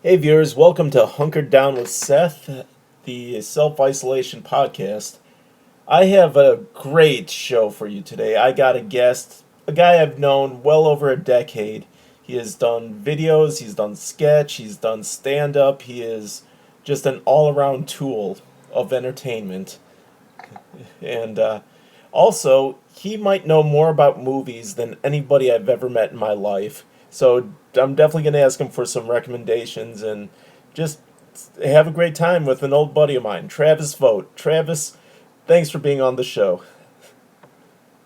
Hey viewers, welcome to Hunkered Down with Seth, the self-isolation podcast. I have a great show for you today. I got a guest, a guy I've known well over a decade. He has done videos, he's done sketch, he's done stand-up. He is just an all-around tool of entertainment. And also, he might know more about movies than anybody I've ever met in my life. So I'm definitely going to ask him for some recommendations and just have a great time with an old buddy of mine, Travis Vogt. Travis, thanks for being on the show.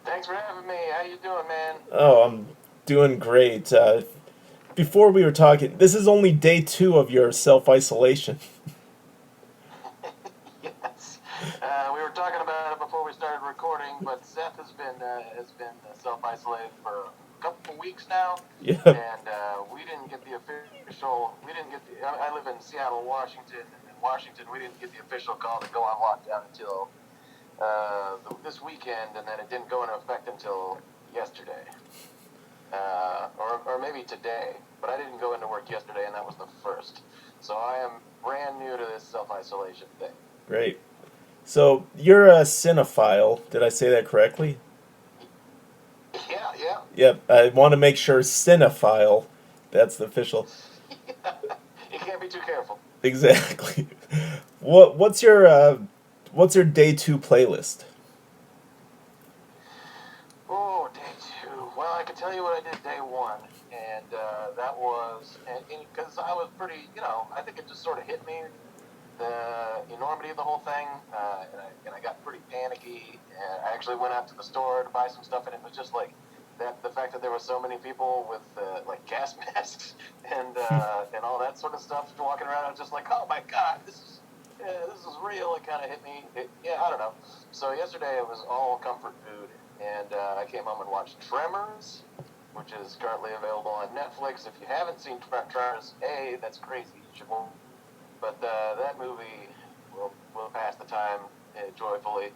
Thanks for having me. How you doing, man? Oh, I'm doing great. Before we were talking, this is only day 2 of your self isolation. Yes. We were talking about it before we started recording, but Seth has been self isolated for a couple of weeks now, Yeah, and we didn't get the official. We didn't get the. I live in Seattle, Washington, and in Washington we didn't get the official call to go on lockdown until this weekend, and then it didn't go into effect until yesterday, or maybe today. But I didn't go into work yesterday, and that was the first. So I am brand new to this self isolation thing. great. So you're a cinephile. Did I say that correctly? Yeah, yeah. Yep, I want to make sure cinephile. That's the official. You can't be too careful. Exactly. What's your day 2 playlist? Oh, day two. Well, I can tell you what I did day one, and that was, and because I was pretty, I think it just sort of hit me the enormity of the whole thing, and I got pretty panicky. And I actually went out to the store to buy some stuff, and it was just like that. The fact that there were so many people with like gas masks and all that sort of stuff walking around, I was just like, oh my god, this is real. It kind of hit me. Yeah, I don't know. So yesterday it was all comfort food, and I came home and watched Tremors, which is currently available on Netflix. If you haven't seen Tremors, that's crazy. You should watch. But that movie will pass the time joyfully.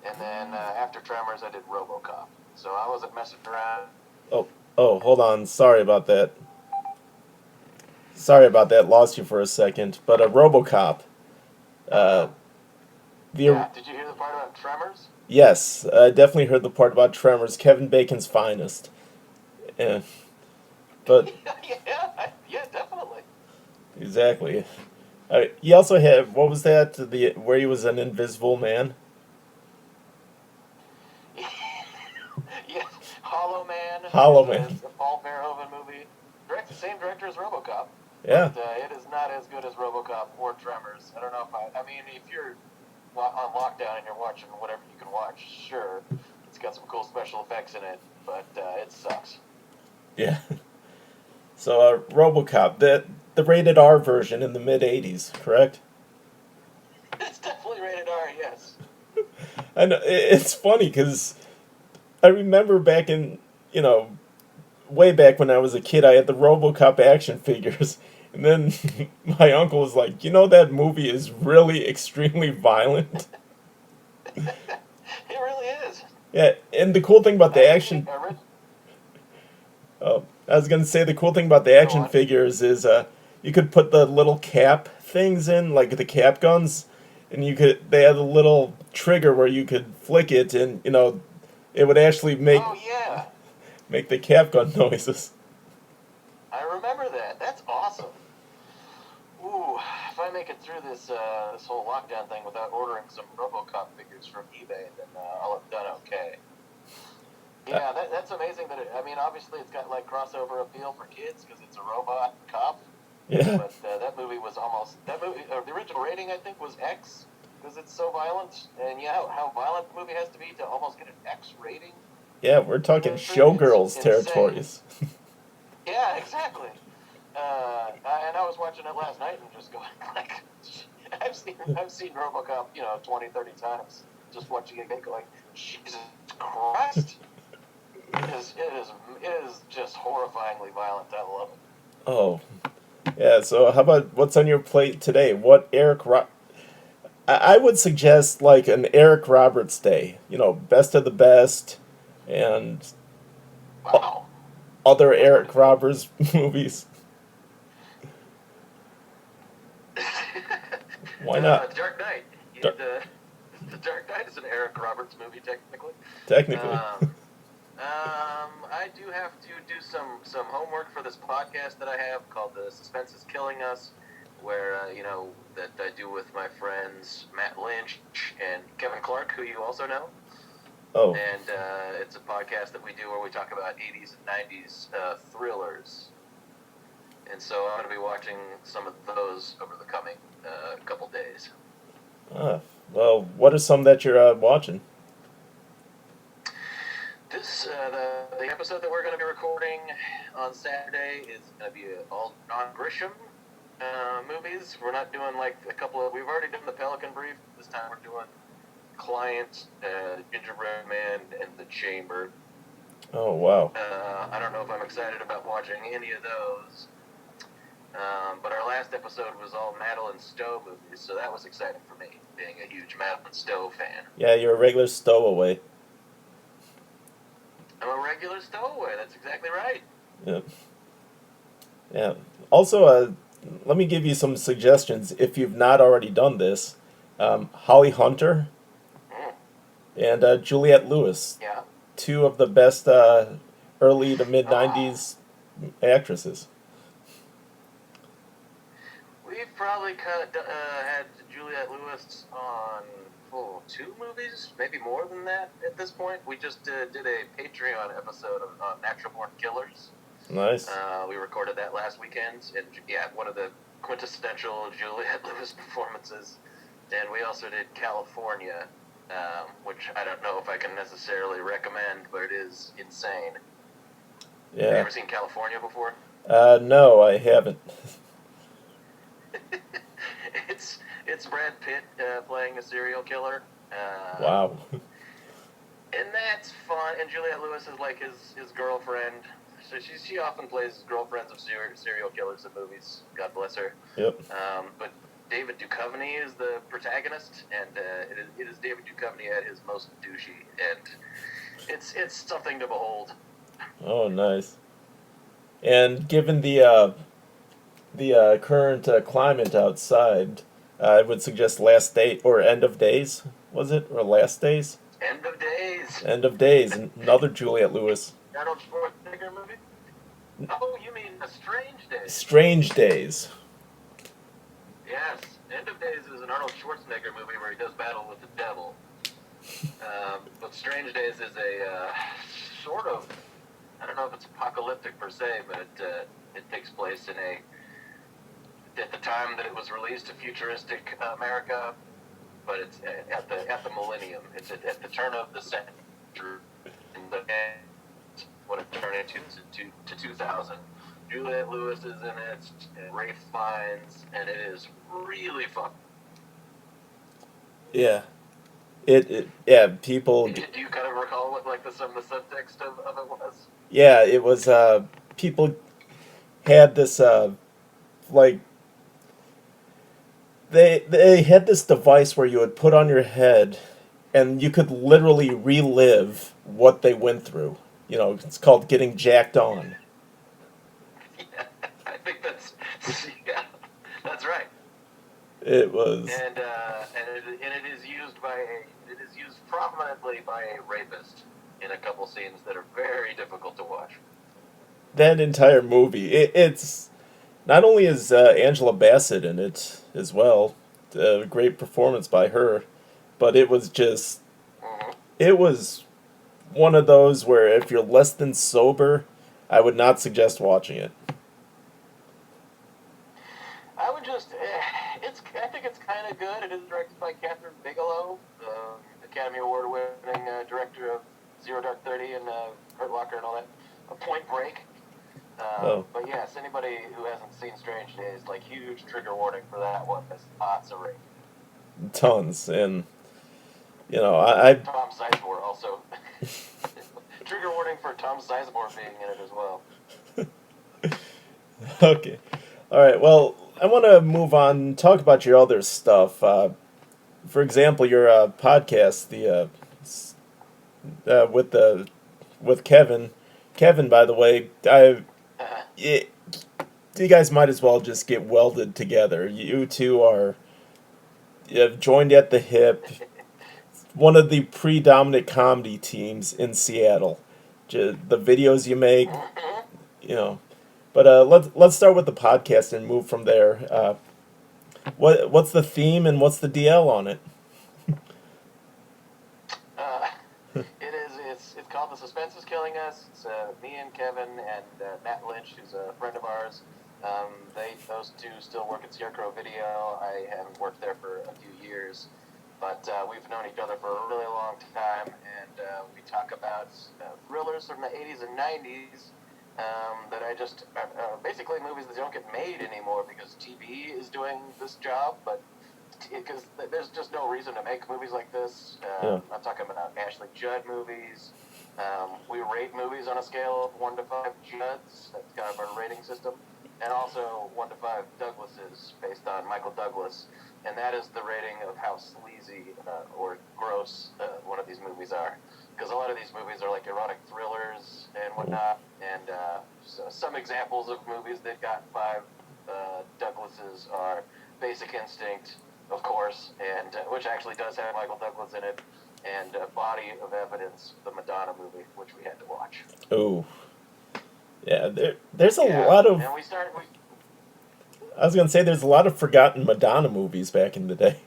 And then after Tremors, I did RoboCop. So I wasn't messing around. Oh, oh, hold on. Sorry about that. Sorry about that. Lost you for a second. But a RoboCop. Uh Uh, oh. the Yeah. Did you hear the part about Tremors? yes, I definitely heard the part about Tremors, Kevin Bacon's finest. Yeah, but Yeah, definitely. exactly. He also had what was that? The where he was an invisible man. Yeah, Hollow Man, which Hollow Man. is a Paul Verhoeven movie. Same director as RoboCop, but Yeah, it is not as good as RoboCop or Tremors. I don't know if I mean, if you're on lockdown and you're watching whatever you can watch, sure, it's got some cool special effects in it, but it sucks. yeah. So RoboCop, the rated R version in the mid '80s, correct? It's definitely rated R, yes. I know it's funny because I remember back in you know way back when I was a kid, I had the RoboCop action figures, and then my uncle was like, that movie is really extremely violent. It really is. Yeah, and the cool thing about the I mean, action, I was gonna say the cool thing about the go action on. figures is you could put the little cap things in, like the cap guns, and they had a little trigger where you could flick it, and it would actually make Oh yeah, make the cap gun noises. I remember that. That's awesome. Ooh, if I make it through this whole lockdown thing without ordering some RoboCop figures from eBay, then I'll have done okay. Uh, Yeah, that's amazing. I mean, obviously it's got like crossover appeal for kids because it's a robot cop. yeah, But that movie was almost that movie. The original rating I think was X because it's so violent. And yeah, how violent the movie has to be to almost get an X rating. yeah, we're talking It's showgirls insane. territories. Yeah, exactly. And I was watching it last night and just going like, I've seen RoboCop 20, 30 times. Just watching it going, Jesus Christ! It is just horrifyingly violent. I love it. Oh, yeah. So how about what's on your plate today? What I would suggest like an Eric Roberts day. Best of the best, and o- Wow, other that's pretty Eric cool. Roberts movies. Why not? Dark Knight. Dar- The Dark Knight is an Eric Roberts movie, technically. Technically. I do have to do some homework for this podcast that I have called "The Suspense Is Killing Us," where that I do with my friends Matt Lynch and Kevin Clark, who you also know. Oh. And it's a podcast that we do where we talk about 80s and 90s thrillers. And so I'm going to be watching some of those over the coming couple days. Well, what are some that you're watching? This the episode that we're going to be recording on Saturday is going to be all John Grisham movies. We're not doing like a couple of. We've already done the Pelican Brief. This time we're doing Client, Gingerbread Man, and The Chamber. Oh, wow. I don't know if I'm excited about watching any of those. But our last episode was all Madeline Stowe movies, so that was exciting for me, being a huge Madeline Stowe fan. Yeah, you're a regular stowaway. I'm a regular stowaway, that's exactly right. Yep. Yeah. Also, let me give you some suggestions if you've not already done this. Holly Hunter and Juliette Lewis. Yeah. Two of the best early to mid-90s actresses. We've probably had Juliette Lewis on 2 movies, maybe more than that at this point. We just did a Patreon episode on Natural Born Killers. Nice. We recorded that last weekend, and yeah, one of the quintessential Juliette Lewis performances. And we also did California, which I don't know if I can necessarily recommend, but it is insane. Yeah. Have you ever seen California before? No, I haven't. It's Brad Pitt playing a serial killer. Wow. And that's fun. And Juliette Lewis is like his girlfriend. So she often plays girlfriends of serial killers in movies. God bless her. Yep. But David Duchovny is the protagonist, and it is David Duchovny at his most douchey, and it's something to behold. Oh, nice. And given the current climate outside, I would suggest Last Day or End of Days. Was it or Last Days? End of Days. End of Days. Another Juliette Lewis. Arnold Schwarzenegger movie. Oh, you mean A Strange Days? Strange Days. Yes, End of Days is an Arnold Schwarzenegger movie where he does battle with the devil. But Strange Days is a sort of, I don't know if it's apocalyptic per se, but it takes place in at the time that it was released, a futuristic America, but it's at the millennium. It's at the turn of the century, and what it turned into to 2000. Juliette Lewis is in it, and Ralph Fiennes, and it is really fun. Yeah. People. Do you kind of recall what some of the subtext of it was? Yeah, it was. People had this They had this device where you would put on your head, and you could literally relive what they went through. You know, it's called getting jacked on. Yeah, I think that's right. It was. And it is used prominently by a rapist in a couple scenes that are very difficult to watch. That entire movie, it's not only is Angela Bassett in it as well, a great performance by her, but it was just, it was one of those where if you're less than sober, I would not suggest watching it. I would just, I think it's kind of good. It is directed by Catherine Bigelow, the Academy Award-winning director of Zero Dark 30 and Hurt Locker and all that. Point Break. But yes, anybody who hasn't seen Strange Days, like, huge trigger warning for that one. There's lots of rape. Tons, and I Tom Sizemore also. Trigger warning for Tom Sizemore being in it as well. Okay, all right. Well, I want to move on and talk about your other stuff. For example, your podcast, with Kevin. Kevin, by the way, you guys might as well just get welded together. You two are joined at the hip. One of the predominant comedy teams in Seattle. The videos you make, you know. But let's start with the podcast and move from there. What's the theme and what's the DL on it? It's called The Suspense is Killing Us. It's me and Kevin and Matt Lynch, who's a friend of ours. Those two still work at Scarecrow Video. I haven't worked there for a few years, but we've known each other for a really long time, and we talk about thrillers from the 80s and 90s that basically movies that don't get made anymore because TV is doing this job, but because there's just no reason to make movies like this. I'm talking about Ashley Judd movies. We rate movies on a scale of 1 to 5 Judds. That's kind of our rating system. And also 1 to 5 Douglases based on Michael Douglas. And that is the rating of how sleazy or gross one of these movies are. Because a lot of these movies are like erotic thrillers and whatnot. And so some examples of movies that got 5 Douglases are Basic Instinct, of course, and which actually does have Michael Douglas in it, and Body of Evidence, the Madonna movie, which we had to watch. Oh, yeah. There's a lot of. And I was gonna say there's a lot of forgotten Madonna movies back in the day.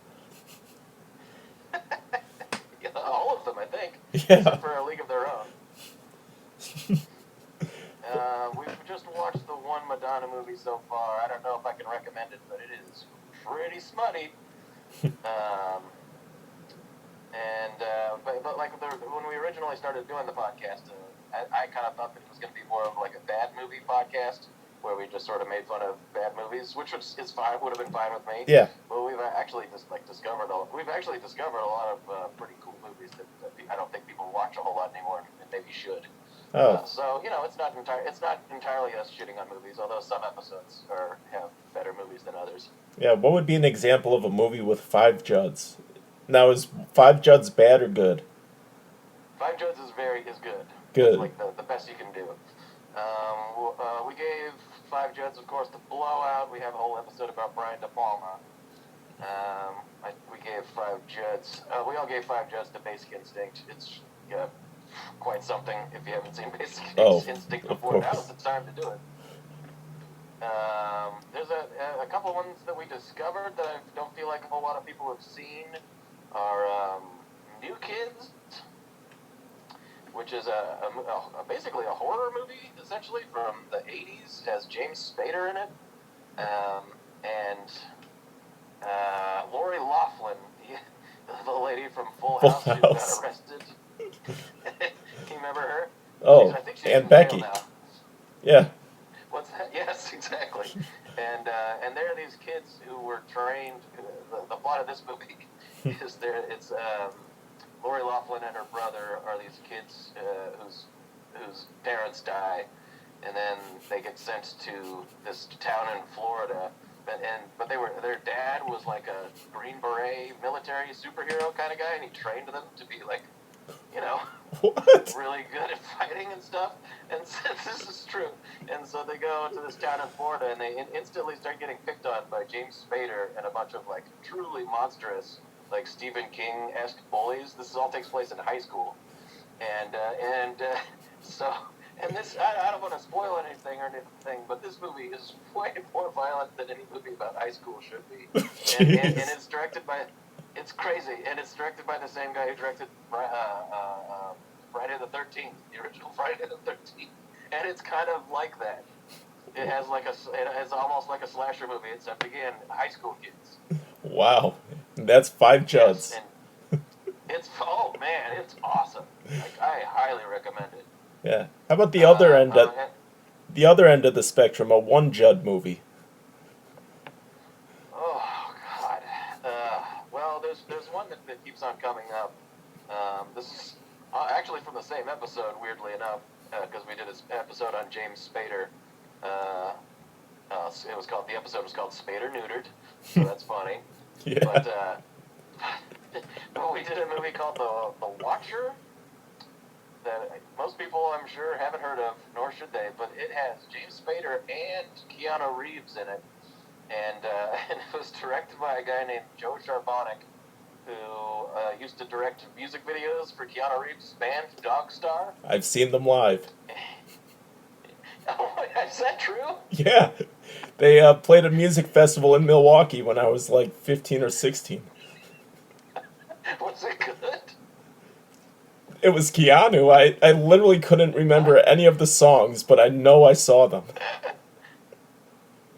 Yeah, all of them, I think. Yeah. Except for A League of Their Own. We've just watched the one Madonna movie so far. I don't know if I can recommend it, but it is pretty smutty. But like when we originally started doing the podcast, I kind of thought that it was going to be more of like a bad movie podcast where we just sort of made fun of bad movies, which is fine, would have been fine with me. Yeah. But we've actually discovered a lot of pretty cool movies that I don't think people watch a whole lot anymore, and maybe should. Oh. So it's not entirely us shitting on movies, although some episodes have better movies than others. Yeah. What would be an example of a movie with 5 Judds? Now, is 5 Judds bad or good? 5 Judds is good. Good. It's like the best you can do. We gave 5 Judds, of course, the Blowout. We have a whole episode about Brian De Palma. We gave 5 Judds. We all gave 5 Judds to Basic Instinct. It's quite something if you haven't seen Basic Instinct before. Now's the time to do it. There's a couple ones that we discovered that I don't feel like a whole lot of people have seen are New Kids, which is basically a horror movie, essentially, from the 80s. It has James Spader in it. And Lori Loughlin, the lady from Full House who got arrested. You remember her? Oh, I think she's and in Becky. jail now. Yeah. What's that? Yes, exactly. And there are these kids who were trained. The plot of this movie is it's Lori Loughlin and her brother are these kids whose parents die, and then they get sent to this town in Florida. But their dad was like a Green Beret military superhero kind of guy, and he trained them to be like, what? really good at fighting and stuff. And this is true. And so they go to this town in Florida, and they instantly start getting picked on by James Spader and a bunch of like truly monstrous, like Stephen King-esque bullies. This all takes place in high school, and this I don't want to spoil anything, but this movie is way more violent than any movie about high school should be, and it's directed by. It's crazy, and it's directed by the same guy who directed Friday the 13th, the original Friday the 13th, and it's kind of like that. It has almost like a slasher movie, except again, high school kids. Wow, that's 5 Judds. Yes, it's awesome. Like, I highly recommend it. Yeah. How about the other end? The other end of the spectrum, a 1 Judd movie. Oh God. Well, there's one that keeps on coming up. This is actually from the same episode, weirdly enough, because we did an episode on James Spader. The episode was called Spader Neutered, so that's funny. Yeah. But we did a movie called The Watcher that most people, I'm sure, haven't heard of, nor should they, but it has James Spader and Keanu Reeves in it. and and it was directed by a guy named Joe Charbonic, who used to direct music videos for Keanu Reeves' band Dogstar. I've seen them live. Oh, is that true? Yeah. They played a music festival in Milwaukee when I was like 15 or 16. Was it good? It was Keanu. I literally couldn't remember any of the songs, but I know I saw them.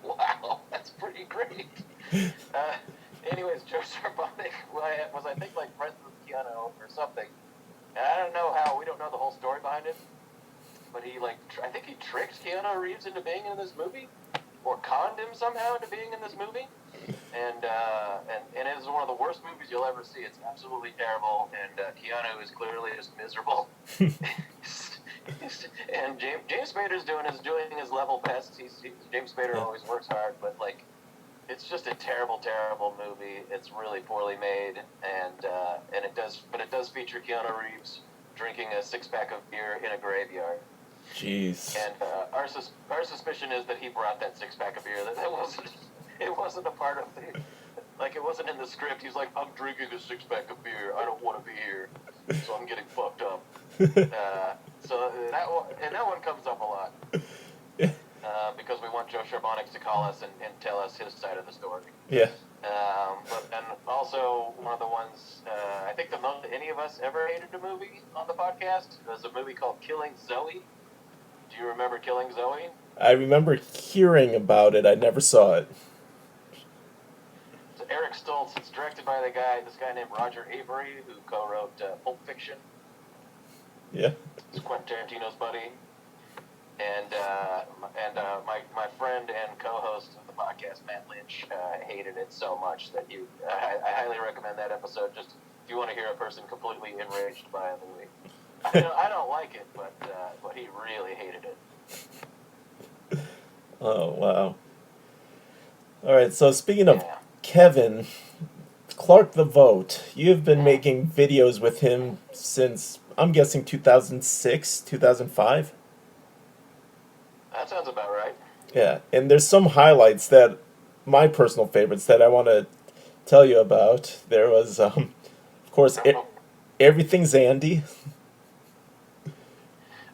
Wow, that's pretty great. Uh, Anyways, Joe Charbonic was, I think, like friends with Keanu or something. And I don't know how. We don't know the whole story behind it. But he I think he tricked Keanu Reeves into being in this movie, or conned him somehow into being in this movie. And it is one of the worst movies you'll ever see. It's absolutely terrible, and Keanu is clearly just miserable. And James Spader's doing his level best. James Spader always works hard, but like, it's just a terrible, terrible movie. It's really poorly made, and it does feature Keanu Reeves drinking a 6-pack of beer in a graveyard. Jeez. And our suspicion is that he brought that 6-pack of beer. It wasn't a part of the, like, it wasn't in the script. He's like, I'm drinking a 6-pack of beer. I don't want to be here, so I'm getting fucked up. So that one comes up a lot. Because we want Joe Charbonic to call us and tell us his side of the story. Yeah. But then also one of the ones, I think the most any of us ever hated a movie on the podcast was a movie called Killing Zoe. Do you remember Killing Zoe? I remember hearing about it. I never saw it. So Eric Stoltz. It's directed by this guy named Roger Avery, who co-wrote Pulp Fiction. Yeah. It's Quentin Tarantino's buddy. And my friend and co-host of the podcast, Matt Lynch, hated it so much that I highly recommend that episode. Just if you want to hear a person completely enraged by a movie. I don't like it, but he really hated it. Oh, wow. All right, so speaking of Kevin, Clark the Vote, you've been making videos with him since, I'm guessing, 2006, 2005? That sounds about right. Yeah, and there's some highlights that, my personal favorites, that I want to tell you about. There was, of course, Everything's Andy.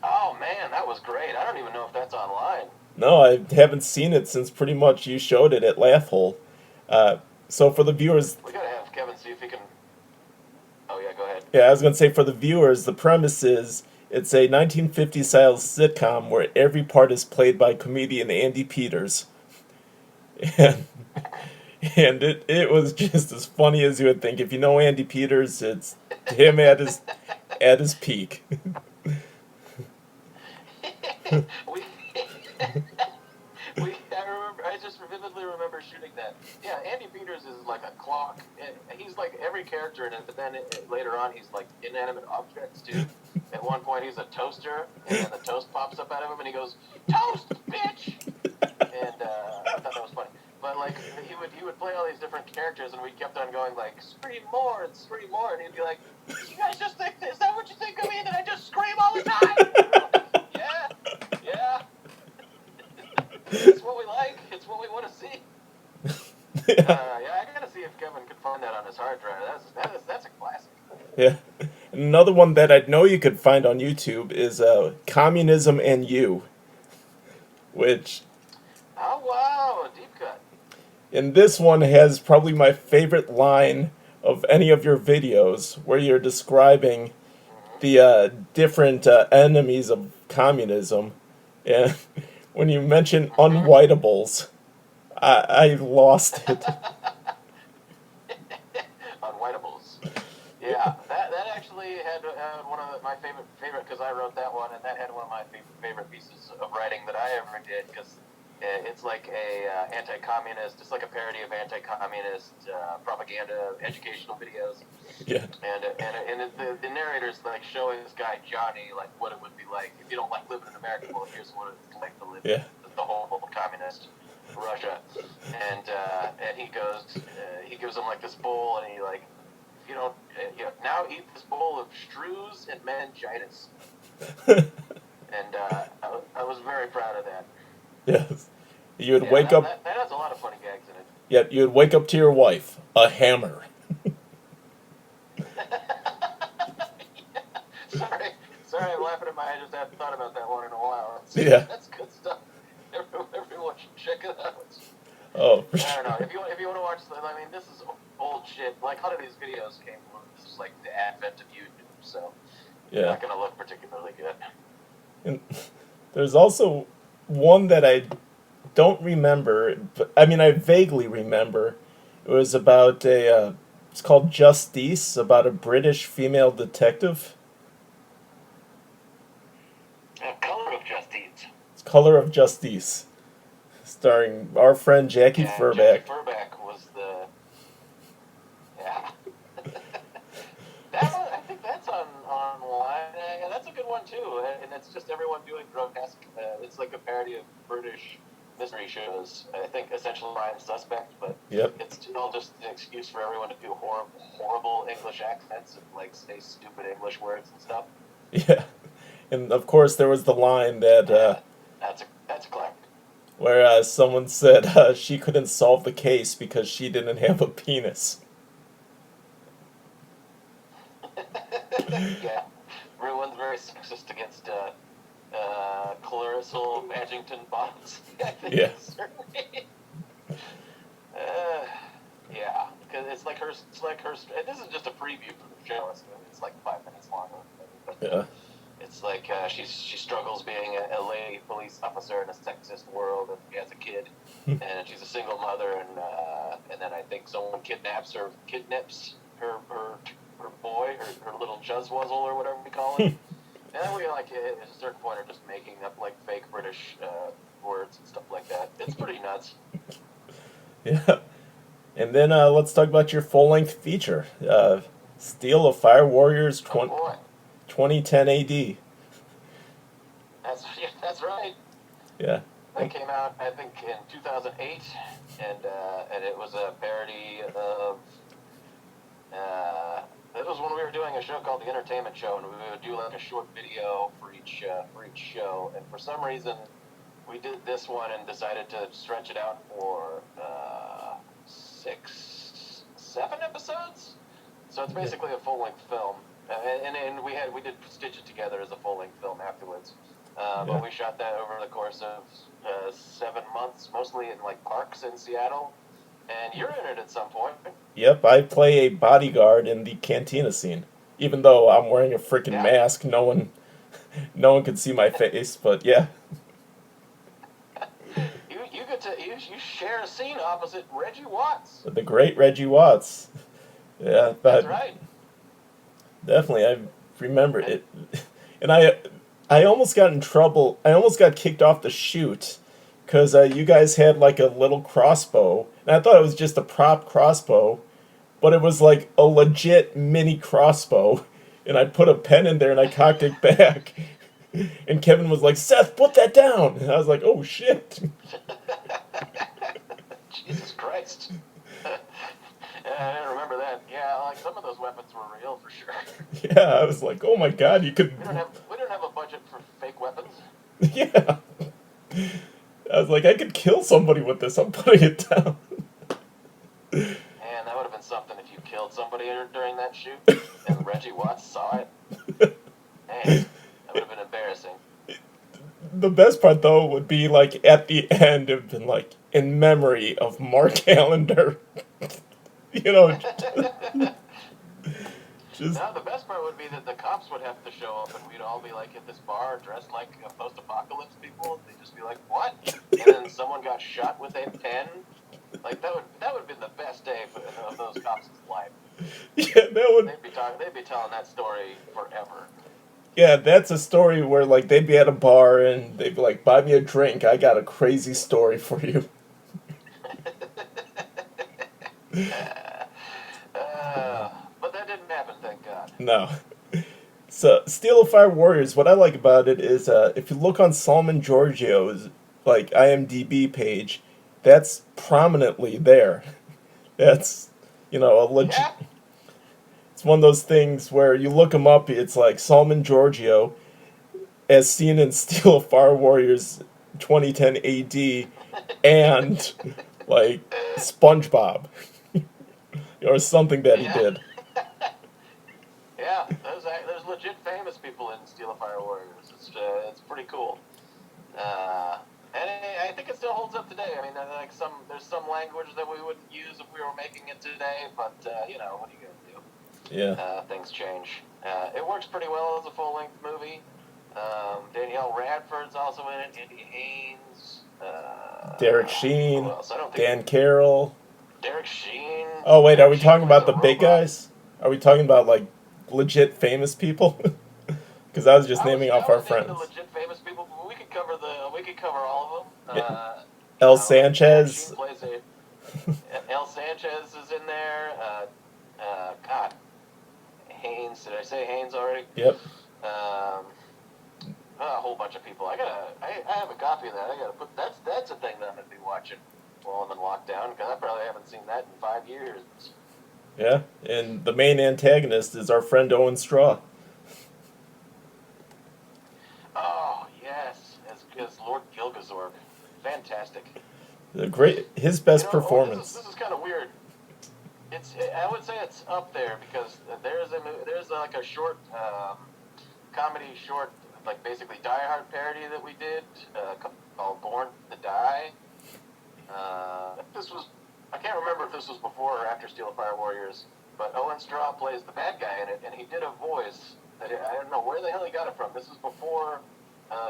Oh, man, that was great. I don't even know if that's online. No, I haven't seen it since pretty much you showed it at Laugh Hole. So for the viewers... We gotta have Kevin see if he can... Oh, yeah, go ahead. Yeah, I was going to say for the viewers, the premise is it's a 1950s-style sitcom where every part is played by comedian Andy Peters. And it was just as funny as you would think. If you know Andy Peters, it's him at his peak. I just vividly remember shooting that. Yeah, Andy Peters is like a clock. He's like every character in it, but then later on he's like inanimate objects too. At one point he's a toaster, and then the toast pops up out of him, and he goes, "Toast, bitch!" And I thought that was funny. But like he would play all these different characters, and we kept on going like, "Scream more and scream more," and he'd be like, "You guys just think is that what you think of me? That I just scream all the time?" Yeah. It's what we like. It's what we want to see. I gotta see if Kevin could find that on his hard drive. That's a classic. Yeah. Another one that I know you could find on YouTube is Communism and You, which... Oh, wow, a deep cut. And this one has probably my favorite line of any of your videos, where you're describing the different enemies of communism. And when you mention unwhitables, I lost it. Unwhitables. Yeah, that actually had one of my favorite because I wrote that one, and that had one of my favorite pieces of writing that I ever did, because it's like a anti-communist, it's like a parody of anti-communist propaganda educational videos. Yeah. And the narrator's like showing this guy Johnny like what it would be like if you don't like living in America. Well, here's what it's like to live in the whole communist Russia. And he gives him like this bowl, and he like, if you don't now eat this bowl of strews and meningitis. And I was very proud of that. Yes. You would wake up... That has a lot of funny gags in Yet you'd wake up to your wife, a hammer. Sorry, sorry, I'm laughing at my. I just hadn't thought about that one in a while. Yeah. That's good stuff. Everyone should check it out. Oh, for I don't know. sure. If you want to watch, I mean, this is old shit. Like, a lot of these videos came from this is like the advent of YouTube, so they're Yeah. not gonna look particularly good. And there's also one that I don't remember, but I mean, I vaguely remember. It was about it's called Justice, about a British female detective. Color of Justice. It's Color of Justice, starring our friend Jackie Yeah, Furback. Jackie Furback was the. Yeah. That one, I think that's online. Yeah, that's a good one too, and it's just everyone doing grotesque. It's like a parody of British mystery shows. I think essentially Ryan Suspect, but Yep. it's all just an excuse for everyone to do horrible English accents and like say stupid English words and stuff. Yeah. And of course, there was the line that That's a classic. where someone said she couldn't solve the case because she didn't have a penis. Yeah, everyone's very sexist against Clarissa Badgington Bonds. I think Yeah. certainly. Yeah, because it's like her. This is just a preview for the show. It's like 5 minutes long. But Yeah. it's like she struggles being a lady police officer in a sexist world, and she has a kid, and she's a single mother, and then I think someone kidnaps her boy, her little Juzzwuzzle or whatever we call it. And then we like at a certain point are just making up like fake British words and stuff like that. It's pretty nuts. Yeah. And then let's talk about your full length feature, Steel of Fire Warriors Oh boy, 2010 AD. that's right. Yeah. That came out I think in 2008, and it was a parody of. It was when we were doing a show called The Entertainment Show, and we would do like a short video for each show. And for some reason, we did this one and decided to stretch it out for 7 episodes. So it's basically a full length film, and we did stitch it together as a full length film afterwards. But we shot that over the course of 7 months, mostly in like parks in Seattle. And you're in it at some point. Yep, I play a bodyguard in the cantina scene. Even though I'm wearing a freaking mask, no one can see my face, but yeah. You share a scene opposite Reggie Watts. The great Reggie Watts. Yeah, That's right. Definitely, I remember it. And I almost got in trouble. I almost got kicked off the shoot because you guys had like a little crossbow, and I thought it was just a prop crossbow, but it was like a legit mini crossbow, and I put a pen in there and I cocked it back, and Kevin was like, "Seth, put that down," and I was like, "Oh shit." Jesus Christ. I didn't remember that. Yeah, like some of those weapons were real for sure. Yeah, I was like, "Oh my god, you could." We don't have a budget for fake weapons. Yeah. I was like, I could kill somebody with this. I'm putting it down. Man, that would have been something if you killed somebody during that shoot and Reggie Watts saw it. Man, that would have been embarrassing. The best part, though, would be like at the end, it would have been like, in memory of Mark Allender. You know, just. Now, the best part would be that the cops would have to show up and we'd all be like at this bar dressed like post-apocalypse people. They'd just be like, "What?" And then someone got shot with a pen. Like that would have been the best day of those cops' life. Yeah, that would. They'd be telling that story forever. Yeah, that's a story where like they'd be at a bar and they'd be like, "Buy me a drink. I got a crazy story for you." But that didn't happen, thank God. No. So, Steel of Fire Warriors, what I like about it is if you look on Solomon Giorgio's like IMDb page, that's prominently there. That's, a legit. Yeah. It's one of those things where you look him up, it's like Solomon Giorgio, as seen in Steel of Fire Warriors 2010 AD, and like SpongeBob or something that he Yeah. did. Yeah, there's legit famous people in Steel of Fire Warriors. It's pretty cool. Uh, and I think it still holds up today. I mean, like there's some language that we wouldn't use if we were making it today, but you know, what are you gonna do? Yeah. Things change. It works pretty well as a full-length movie. Danielle Radford's also in it. Andy Haynes. Derek Who Sheen, else? I don't think Dan Carroll. Derek Sheen. Oh wait, are Derek we Sheen talking plays about a the big robot. guys? Are we talking about like legit famous people? Because I was just naming off I our was naming the friends. legit famous people, but we could cover all of them. Yeah. You El know, Derek Sheen Sanchez. plays a El Sanchez is in there. God, Haynes. Did I say Haynes already? Yep. A whole bunch of people. I have a copy of that. I gotta put that's a thing that I'm gonna be watching while I'm in lockdown because I probably haven't seen that in 5 years. Yeah. And the main antagonist is our friend Owen Straw. Oh yes, as Lord Gilgazorg, fantastic. The great, his You best know, performance. this is kind of weird. I would say it's up there because there's like a short comedy short, like basically Die Hard parody that we did called Born to Die. This was, I can't remember if this was before or after Steel of Fire Warriors, but Owen Straw plays the bad guy in it, and he did a voice that I don't know where the hell he got it from. This is before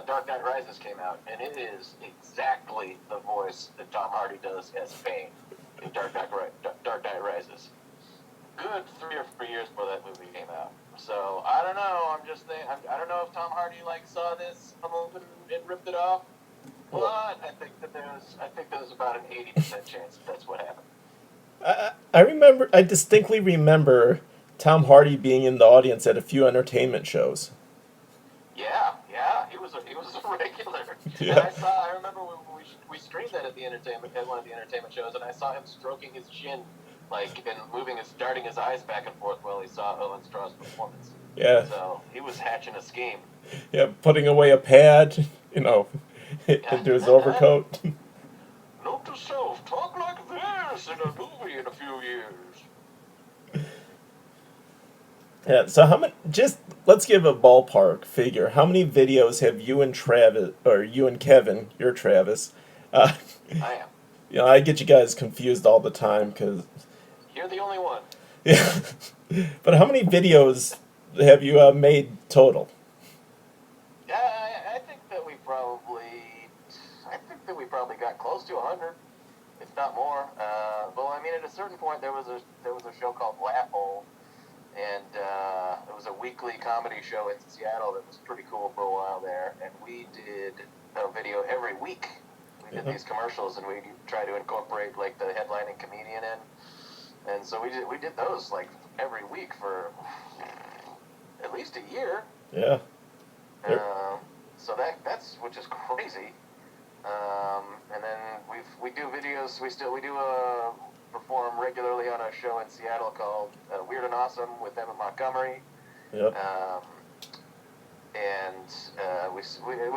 Dark Knight Rises came out, and it is exactly the voice that Tom Hardy does as Bane in Dark Knight Rises. Good 3 or 4 years before that movie came out. So I don't know. I'm just thinking. I don't know if Tom Hardy like saw this and ripped it off. But I think there's about an 80% chance that's what happened. I remember. I distinctly remember Tom Hardy being in the audience at a few entertainment shows. Yeah, he was a regular. And Yeah. I remember we streamed that at one of the entertainment shows, and I saw him stroking his chin, like and darting his eyes back and forth while he saw Owen Straw's performance. Yeah. So he was hatching a scheme. Yeah. Putting away a pad, into his overcoat. Note to self: talk like this in a movie in a few years. Yeah. So how many? Just let's give a ballpark figure. How many videos have you and Travis, or you and Kevin, you're Travis? Uh, I am. I get you guys confused all the time because. You're the only one. Yeah. But how many videos have you made total? Yeah, I think that we probably got close to 100, if not more. Well, I mean, at a certain point, there was a show called Laugh Hole, and it was a weekly comedy show in Seattle that was pretty cool for a while there. And we did a video every week. We did these commercials, and we try to incorporate like the headlining comedian in. And so we did those like every week for at least a year. Yeah. So that's which is crazy. And then we do videos. We do perform regularly on a show in Seattle called Weird and Awesome with Emma Montgomery. Yep. And we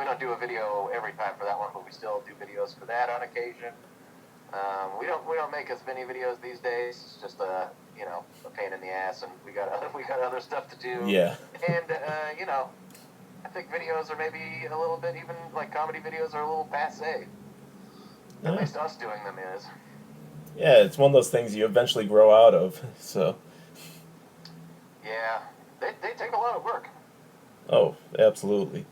don't do a video every time for that one, but we still do videos for that on occasion. We don't make as many videos these days. It's just a pain in the ass, and we got other stuff to do. Yeah. And I think videos are maybe a little bit, even like comedy videos are a little passé. At least us doing them is. Yeah, it's one of those things you eventually grow out of. So. Yeah, they take a lot of work. Oh, absolutely.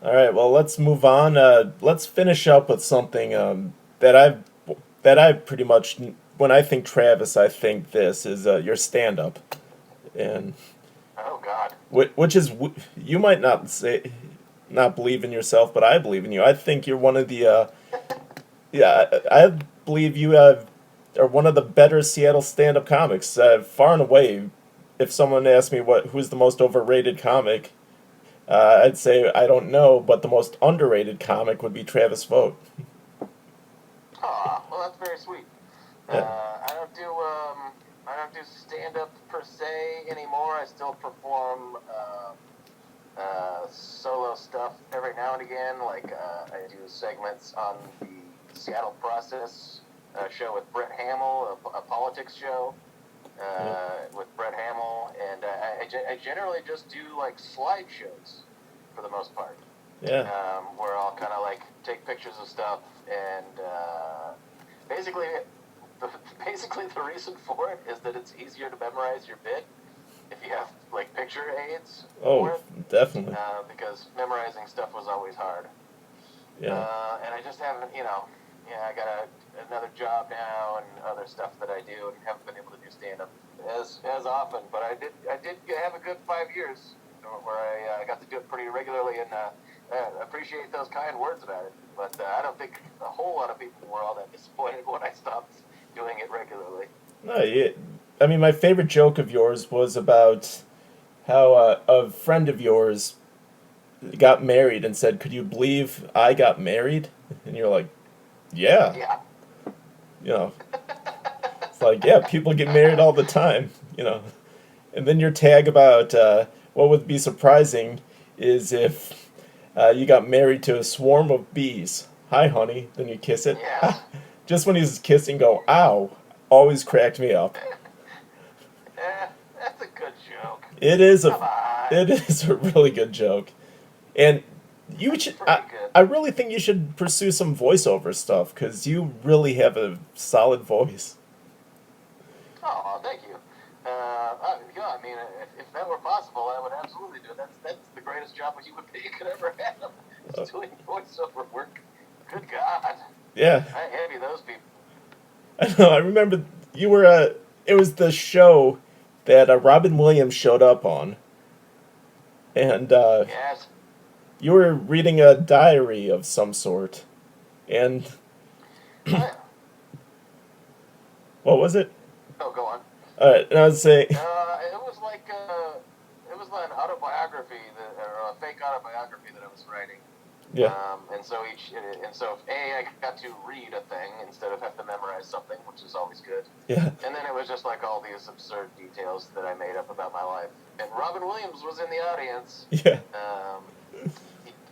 All right, well, let's move on. Let's finish up with something that I've pretty much, when I think Travis, I think this is your stand-up, and Oh God. which is you might not believe in yourself, but I believe in you. I think you're one of the yeah, I believe you are one of the better Seattle stand-up comics, far and away. If someone asked me who's the most overrated comic, I'd say I don't know, but the most underrated comic would be Travis Vogt. Aw, well that's very sweet. Yeah. I don't do stand up per se anymore. I still perform solo stuff every now and again. Like I do segments on the Seattle Process show with Brett Hamill, a politics show Yeah. with Brett Hamill, and I generally just do like slideshows for the most part, Yeah. where I'll kind of like take pictures of stuff and basically. The, basically, the reason for it is that it's easier to memorize your bit if you have like picture aids for Oh, it, definitely. because memorizing stuff was always hard. Yeah. And I just haven't, I got another job now and other stuff that I do, and haven't been able to do stand up as often. But I did have a good 5 years where I got to do it pretty regularly, and appreciate those kind words about it. But I don't think a whole lot of people were all that disappointed when I stopped doing it regularly. No, I mean, my favorite joke of yours was about how a friend of yours got married and said, "Could you believe I got married?" And you're like, "Yeah." Yeah. You know, it's like, yeah, people get married all the time, you know. And then your tag about what would be surprising is if you got married to a swarm of bees. Hi, honey. Then you kiss it. Yes. Just when he's kissing, go, ow. Always cracked me up. That's a good joke. It is Come a, on. it is a really good joke, and you should. Pretty good. I really think you should pursue some voiceover stuff because you really have a solid voice. Oh, thank you. Yeah, I mean, if that were possible, I would absolutely do it. That's the greatest job a human being could ever have. Just doing voiceover work. Good God. Yeah, I envy those people. I know. I remember you were. It was the show that Robin Williams showed up on, and Yes. you were reading a diary of some sort, and Oh, what was it? oh, go on. All right, and I was saying, It was like an autobiography or a fake autobiography that I was writing. yeah, And so if I got to read a thing instead of have to memorize something, which is always good. yeah, And then it was just like all these absurd details that I made up about my life. And Robin Williams was in the audience. yeah,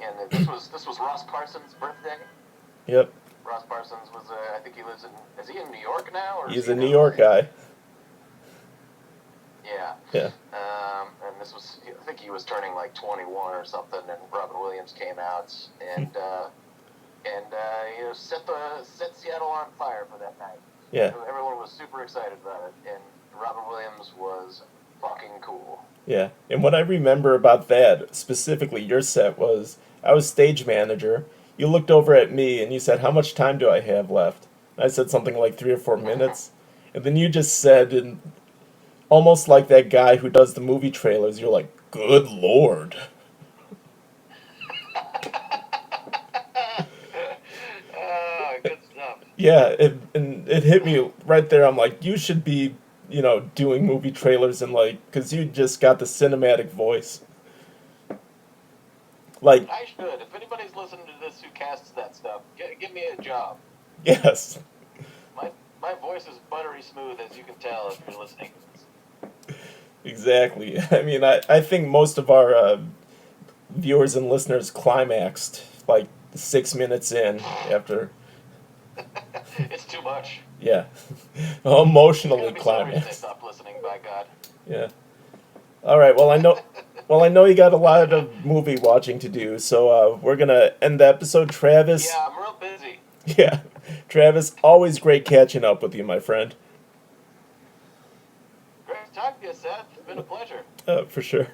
And this was Ross Parsons' birthday. yep. Ross Parsons was I think he lives in is he in New York now or is He's he a in New LA? York guy. Yeah. Yeah, And this was I think he was turning like 21 or something, and Robin Williams came out and set Seattle on fire for that night. yeah, Everyone was super excited about it, and Robin Williams was fucking cool. yeah. And what I remember about that, specifically your set, was I was stage manager. You looked over at me and you said, "How much time do I have left?" And I said something like 3 or 4 minutes. And then you just said, and almost like that guy who does the movie trailers, you're like, "Good Lord." Good stuff. Yeah, and it hit me right there. I'm like, you should be, doing movie trailers and like, because you just got the cinematic voice. Like, I should. If anybody's listening to this who casts that stuff, give me a job. yes, My voice is buttery smooth, as you can tell if you're listening to this. exactly. I mean, I think most of our viewers and listeners climaxed like 6 minutes in after, It's too much. yeah, There's gotta emotionally be some reason they climaxed. stopped listening, by God. Yeah. All right. Well, I know. Well, I know you got a lot of movie watching to do, so we're gonna end the episode. Travis. Yeah, I'm real busy. Yeah, Travis. Always great catching up with you, my friend. Great to talk to you, Seth. It's been a pleasure. For sure.